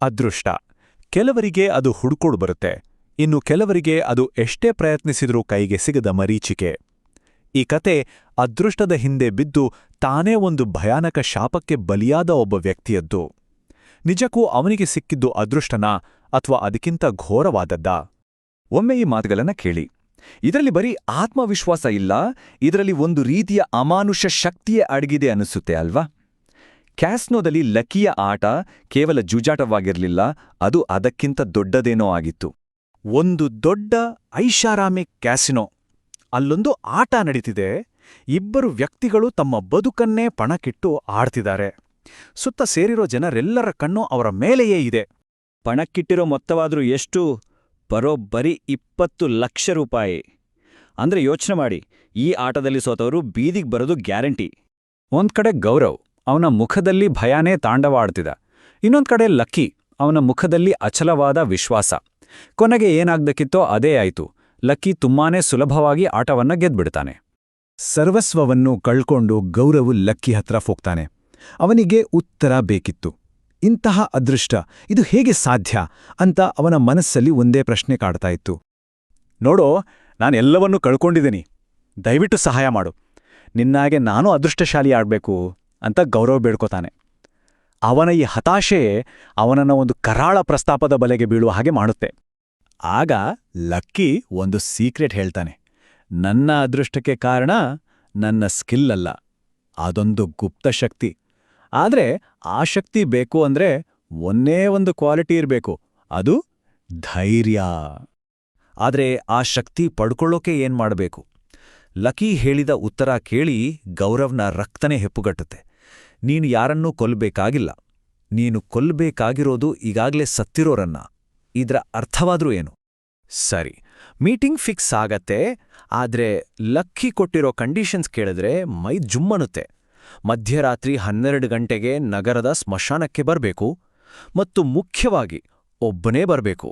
ಅದೃಷ್ಟ. ಕೆಲವರಿಗೆ ಅದು ಹುಡುಕೋಡು ಬರುತ್ತೆ, ಇನ್ನು ಕೆಲವರಿಗೆ ಅದು ಎಷ್ಟೇ ಪ್ರಯತ್ನಿಸಿದ್ರೂ ಕೈಗೆ ಸಿಗದ ಮರೀಚಿಕೆ. ಈ ಕತೆ ಅದೃಷ್ಟದ ಹಿಂದೆ ಬಿದ್ದು ತಾನೇ ಒಂದು ಭಯಾನಕ ಶಾಪಕ್ಕೆ ಬಲಿಯಾದ ಒಬ್ಬ ವ್ಯಕ್ತಿಯದ್ದು. ನಿಜಕ್ಕೂ ಅವನಿಗೆ ಸಿಕ್ಕಿದ್ದು ಅದೃಷ್ಟನಾ ಅಥವಾ ಅದಕ್ಕಿಂತ ಘೋರವಾದದ್ದಾ? ಒಮ್ಮೆ ಈ ಮಾತುಗಳನ್ನ ಕೇಳಿ. ಇದರಲ್ಲಿ ಬರೀ ಆತ್ಮವಿಶ್ವಾಸ ಇಲ್ಲ, ಇದರಲ್ಲಿ ಒಂದು ರೀತಿಯ ಅಮಾನುಷ ಶಕ್ತಿಯೇ ಅಡಗಿದೆ ಅನಿಸುತ್ತೆ ಅಲ್ವಾ? ಕ್ಯಾಸ್ನೋದಲ್ಲಿ ಲಕ್ಕಿಯ ಆಟ ಕೇವಲ ಜೂಜಾಟವಾಗಿರಲಿಲ್ಲ, ಅದು ಅದಕ್ಕಿಂತ ದೊಡ್ಡದೇನೋ ಆಗಿತ್ತು. ಒಂದು ದೊಡ್ಡ ಐಷಾರಾಮಿ ಕ್ಯಾಸಿನೋ. ಅಲ್ಲೊಂದು ಆಟ ನಡೀತಿದೆ. ಇಬ್ಬರು ವ್ಯಕ್ತಿಗಳು ತಮ್ಮ ಬದುಕನ್ನೇ ಪಣಕ್ಕಿಟ್ಟು ಆಡ್ತಿದ್ದಾರೆ. ಸುತ್ತ ಸೇರಿರೋ ಜನರೆಲ್ಲರ ಕಣ್ಣು ಅವರ ಮೇಲೆಯೇ ಇದೆ. ಪಣಕ್ಕಿಟ್ಟಿರೋ ಮೊತ್ತವಾದ್ರೂ ಎಷ್ಟು? ಬರೋಬ್ಬರಿ 20 ಲಕ್ಷ ರೂಪಾಯಿ. ಅಂದ್ರೆ ಯೋಚನೆ ಮಾಡಿ, ಈ ಆಟದಲ್ಲಿ ಸೋತವರು ಬೀದಿಗೆ ಬರೋದು ಗ್ಯಾರಂಟಿ. ಒಂದ್ ಕಡೆ ಗೌರವ್, ಅವನ ಮುಖದಲ್ಲಿ ಭಯಾನೇ ತಾಂಡವಾಡ್ತಿದ್ದ. ಇನ್ನೊಂದ್ ಕಡೆ ಲಕ್ಕಿ, ಅವನ ಮುಖದಲ್ಲಿ ಅಚಲವಾದ ವಿಶ್ವಾಸ. ಕೊನೆಗೆ ಏನಾಗ್ಬೇಕಿತ್ತೋ ಅದೇ ಆಯ್ತು. ಲಕ್ಕಿ ತುಂಬಾನೇ ಸುಲಭವಾಗಿ ಆಟವನ್ನ ಗೆದ್ಬಿಡ್ತಾನೆ. ಸರ್ವಸ್ವವನ್ನು ಕಳ್ಕೊಂಡು ಗೌರವ್ ಲಕ್ಕಿ ಹತ್ರ ಹೋಗ್ತಾನೆ. ಅವನಿಗೆ ಉತ್ತರ ಬೇಕಿತ್ತು. ಇಂತಹ ಅದೃಷ್ಟ ಇದು ಹೇಗೆ ಸಾಧ್ಯ ಅಂತ ಅವನ ಮನಸ್ಸಲ್ಲಿ ಒಂದೇ ಪ್ರಶ್ನೆ ಕಾಡ್ತಾ ಇತ್ತು. ನೋಡೋ, ನಾನೆಲ್ಲವನ್ನೂ ಕಳ್ಕೊಂಡಿದ್ದೀನಿ, ದಯವಿಟ್ಟು ಸಹಾಯ ಮಾಡು. ನಿನ್ನಾಗೆ ನಾನು ಅದೃಷ್ಟಶಾಲಿ ಆಡ್ಬೇಕು ಅಂತ ಗೌರವ್ ಬೇಡ್ಕೋತಾನೆ. ಅವನ ಈ ಹತಾಶೆಯೇ ಅವನನ್ನ ಒಂದು ಕರಾಳ ಪ್ರಸ್ತಾಪದ ಬಲೆಗೆ ಬೀಳುವ ಹಾಗೆ ಮಾಡುತ್ತೆ. ಆಗ ಲಕ್ಕಿ ಒಂದು ಸೀಕ್ರೆಟ್ ಹೇಳ್ತಾನೆ. ನನ್ನ ಅದೃಷ್ಟಕ್ಕೆ ಕಾರಣ ನನ್ನ ಸ್ಕಿಲ್ ಅಲ್ಲ, ಅದೊಂದು ಗುಪ್ತ ಶಕ್ತಿ. ಆದ್ರೆ ಆ ಶಕ್ತಿ ಬೇಕು ಅಂದ್ರೆ ಒಂದೇ ಒಂದು ಕ್ವಾಲಿಟಿ ಇರಬೇಕು, ಅದು ಧೈರ್ಯ. ಆದ್ರೆ ಆ ಶಕ್ತಿ ಪಡ್ಕೊಳ್ಳೋಕೆ ಏನ್ಮಾಡಬೇಕು? ಲಕ್ಕಿ ಹೇಳಿದ ಉತ್ತರ ಕೇಳಿ ಗೌರವ್ನ ರಕ್ತನೇ ಹೆಪ್ಪುಗಟ್ಟುತ್ತೆ. ನೀನು ಯಾರನ್ನೂ ಕೊಲ್ಲಬೇಕಾಗಿಲ್ಲ, ನೀನು ಕೊಲ್ಲಬೇಕಾಗಿರೋದು ಈಗಾಗಲೇ ಸತ್ತಿರೋರನ್ನ. ಇದ್ರ ಅರ್ಥವಾದ್ರೂ ಏನು? ಸರಿ, ಮೀಟಿಂಗ್ ಫಿಕ್ಸ್ ಆಗತ್ತೆ. ಆದ್ರೆ ಲಕ್ಕಿ ಕೊಟ್ಟಿರೋ ಕಂಡೀಷನ್ಸ್ ಕೇಳಿದ್ರೆ ಮೈ ಜುಮ್ಮನುತ್ತೆ. ಮಧ್ಯರಾತ್ರಿ 12 ಗಂಟೆಗೆ ನಗರದ ಸ್ಮಶಾನಕ್ಕೆ ಬರಬೇಕು, ಮತ್ತು ಮುಖ್ಯವಾಗಿ ಒಬ್ಬನೇ ಬರಬೇಕು.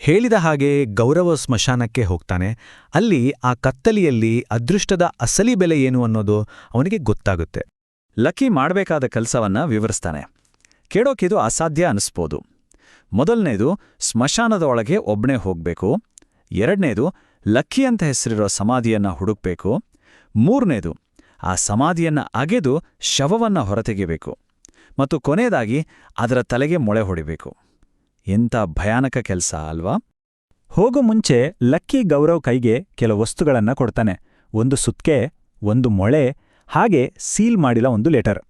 ಹೇಳಿದ ಹಾಗೆ ಗೌರವ ಸ್ಮಶಾನಕ್ಕೆ ಹೋಗ್ತಾನೆ. ಅಲ್ಲಿ ಆ ಕತ್ತಲಿಯಲ್ಲಿ ಅದೃಷ್ಟದ ಅಸಲಿ ಬೆಲೆ ಏನು ಅನ್ನೋದು ಅವನಿಗೆ ಗೊತ್ತಾಗುತ್ತೆ. ಲಕ್ಕಿ ಮಾಡಬೇಕಾದ ಕೆಲಸವನ್ನ ವಿವರಿಸ್ತಾನೆ. ಕೇಳೋಕಿದು ಅಸಾಧ್ಯ ಅನಿಸ್ಬೋದು. ಮೊದಲನೇದು, ಸ್ಮಶಾನದ ಒಳಗೆ ಒಬ್ಬನೇ ಹೋಗ್ಬೇಕು. ಎರಡನೇದು, ಲಕ್ಕಿ ಅಂತ ಹೆಸರಿರೋ ಸಮಾಧಿಯನ್ನ ಹುಡುಕ್ಬೇಕು. ಮೂರನೇದು, ಆ ಸಮಾಧಿಯನ್ನ ಅಗೆದು ಶವವನ್ನ ಹೊರತೆಗೆಬೇಕು. ಮತ್ತು ಕೊನೆಯದಾಗಿ ಅದರ ತಲೆಗೆ ಮೊಳೆ ಹೊಡಿಬೇಕು. ಎಂಥ ಭಯಾನಕ ಕೆಲಸ ಅಲ್ವಾ? ಹೋಗೋ ಮುಂಚೆ ಲಕ್ಕಿ ಗೌರವ್ ಕೈಗೆ ಕೆಲವು ವಸ್ತುಗಳನ್ನ ಕೊಡ್ತಾನೆ. ಒಂದು ಸುತ್ಕೆ, ಒಂದು ಮೊಳೆ, ಹಾಗೆ ಸೀಲ್ ಮಾಡಿಲ್ಲ ಒಂದು ಲೆಟರ್.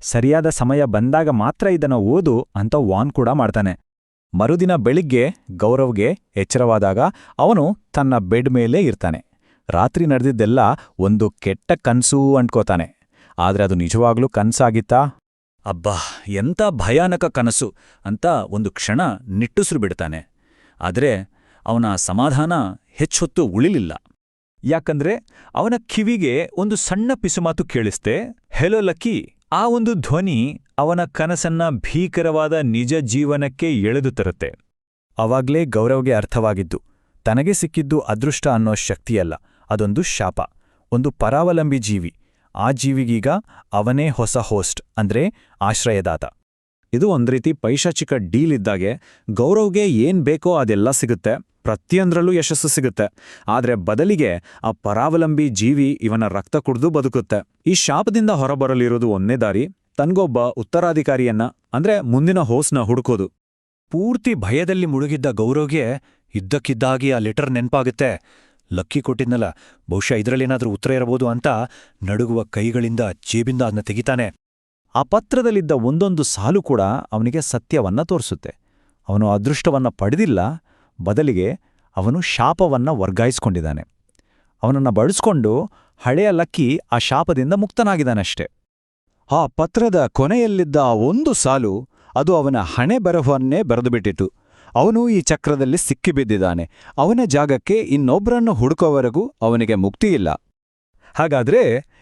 ಸರಿಯಾದ ಸಮಯ ಬಂದಾಗ ಮಾತ್ರ ಇದನ್ನ ಓದು ಅಂತ ವಾನ್ ಕೂಡ ಮಾಡ್ತಾನೆ. ಮರುದಿನ ಬೆಳಿಗ್ಗೆ ಗೌರವ್ಗೆ ಎಚ್ಚರವಾದಾಗ ಅವನು ತನ್ನ ಬೆಡ್ ಮೇಲೇ ಇರ್ತಾನೆ. ರಾತ್ರಿ ನಡೆದಿದ್ದೆಲ್ಲ ಒಂದು ಕೆಟ್ಟ ಕನ್ಸು ಅಂದ್ಕೋತಾನೆ. ಆದ್ರೆ ಅದು ನಿಜವಾಗ್ಲೂ ಕನ್ಸಾಗಿತ್ತಾ? ಅಬ್ಬಾ, ಎಂಥ ಭಯಾನಕ ಕನಸು ಅಂತ ಒಂದು ಕ್ಷಣ ನಿಟ್ಟುಸಿರು ಬಿಡ್ತಾನೆ. ಆದರೆ ಅವನ ಸಮಾಧಾನ ಹೆಚ್ಚೊತ್ತು ಉಳಿಲಿಲ್ಲ. ಯಾಕಂದ್ರೆ ಅವನ ಕಿವಿಗೆ ಒಂದು ಸಣ್ಣ ಪಿಸುಮಾತು ಕೇಳಿಸ್ತೆ. Hello lucky. ಆ ಒಂದು ಧ್ವನಿ ಅವನ ಕನಸನ್ನ ಭೀಕರವಾದ ನಿಜ ಜೀವನಕ್ಕೆ ಎಳೆದು ತರುತ್ತೆ. ಅವಾಗ್ಲೇ ಗೌರವ್ಗೆ ಅರ್ಥವಾಗಿದ್ದು, ತನಗೆ ಸಿಕ್ಕಿದ್ದು ಅದೃಷ್ಟ ಅನ್ನೋ ಶಕ್ತಿಯಲ್ಲ, ಅದೊಂದು ಶಾಪ, ಒಂದು ಪರಾವಲಂಬಿ ಜೀವಿ. ಆ ಜೀವಿಗೀಗ ಅವನೇ ಹೊಸ ಹೋಸ್ಟ್, ಅಂದ್ರೆ ಆಶ್ರಯದಾತ. ಇದು ಒಂದ್ರೀತಿ ಪೈಶಾಚಿಕ ಡೀಲ್ ಇದ್ದಾಗೆ. ಗೌರವ್ಗೆ ಏನ್ ಬೇಕೋ ಅದೆಲ್ಲ ಸಿಗುತ್ತೆ, ಪ್ರತಿಯೊಂದ್ರಲ್ಲೂ ಯಶಸ್ಸು ಸಿಗುತ್ತೆ. ಆದ್ರೆ ಬದಲಿಗೆ ಆ ಪರಾವಲಂಬಿ ಜೀವಿ ಇವನ ರಕ್ತ ಕುಡ್ದು ಬದುಕುತ್ತೆ. ಈ ಶಾಪದಿಂದ ಹೊರಬರಲಿರೋದು ಒಂದೇ ದಾರಿ, ತನ್ಗೊಬ್ಬ ಉತ್ತರಾಧಿಕಾರಿಯನ್ನ, ಅಂದ್ರೆ ಮುಂದಿನ ಹೋಸ್ನ ಹುಡುಕೋದು. ಪೂರ್ತಿ ಭಯದಲ್ಲಿ ಮುಳುಗಿದ್ದ ಗೌರವ್ಗೆ ಇದ್ದಕ್ಕಿದ್ದಾಗಿ ಆ ಲೆಟರ್ ನೆನ್ಪಾಗುತ್ತೆ. ಲಕ್ಕಿ ಕೊಟ್ಟಿದ್ನಲ್ಲ, ಬಹುಶಃ ಇದರಲ್ಲೇನಾದ್ರೂ ಉತ್ತರ ಇರಬಹುದು ಅಂತ ನಡುಗುವ ಕೈಗಳಿಂದ ಜೇಬಿಂದ ಅದನ್ನ ತೆಗಿತಾನೆ. ಆ ಪತ್ರದಲ್ಲಿದ್ದ ಒಂದೊಂದು ಸಾಲು ಕೂಡ ಅವನಿಗೆ ಸತ್ಯವನ್ನ ತೋರಿಸುತ್ತೆ. ಅವನು ಅದೃಷ್ಟವನ್ನ ಪಡೆದಿಲ್ಲ, ಬದಲಿಗೆ ಅವನು ಶಾಪವನ್ನ ವರ್ಗಾಯಿಸ್ಕೊಂಡಿದ್ದಾನೆ. ಅವನನ್ನ ಬಳಸ್ಕೊಂಡು ಹಳೆಯ ಲಕ್ಕಿ ಆ ಶಾಪದಿಂದ ಮುಕ್ತನಾಗಿದ್ದಾನಷ್ಟೆ. ಆ ಪತ್ರದ ಕೊನೆಯಲ್ಲಿದ್ದ ಆ ಒಂದು ಸಾಲು, ಅದು ಅವನ ಹಣೆ ಬರಹವನ್ನೇ ಬರೆದುಬಿಟ್ಟಿತು. ಅವನು ಈ ಚಕ್ರದಲ್ಲಿ ಸಿಕ್ಕಿಬಿದ್ದಿದ್ದಾನೆ. ಅವನ ಜಾಗಕ್ಕೆ ಇನ್ನೊಬ್ಬರನ್ನು ಹುಡುಕೋವರೆಗೂ ಅವನಿಗೆ ಮುಕ್ತಿಯಿಲ್ಲ. ಹಾಗಾದ್ರೆ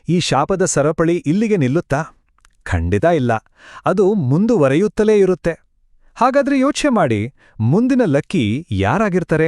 ಈ ಶಾಪದ ಸರಪಳಿ ಇಲ್ಲಿಗೆ ನಿಲ್ಲುತ್ತಾ? ಖಂಡಿತ ಇಲ್ಲ, ಅದು ಮುಂದುವರೆಯುತ್ತಲೇ ಇರುತ್ತೆ. ಹಾಗಾದ್ರೆ ಯೋಚ್ನೆ ಮಾಡಿ, ಮುಂದಿನ ಲಕ್ಕಿ ಯಾರಾಗಿರ್ತಾರೆ?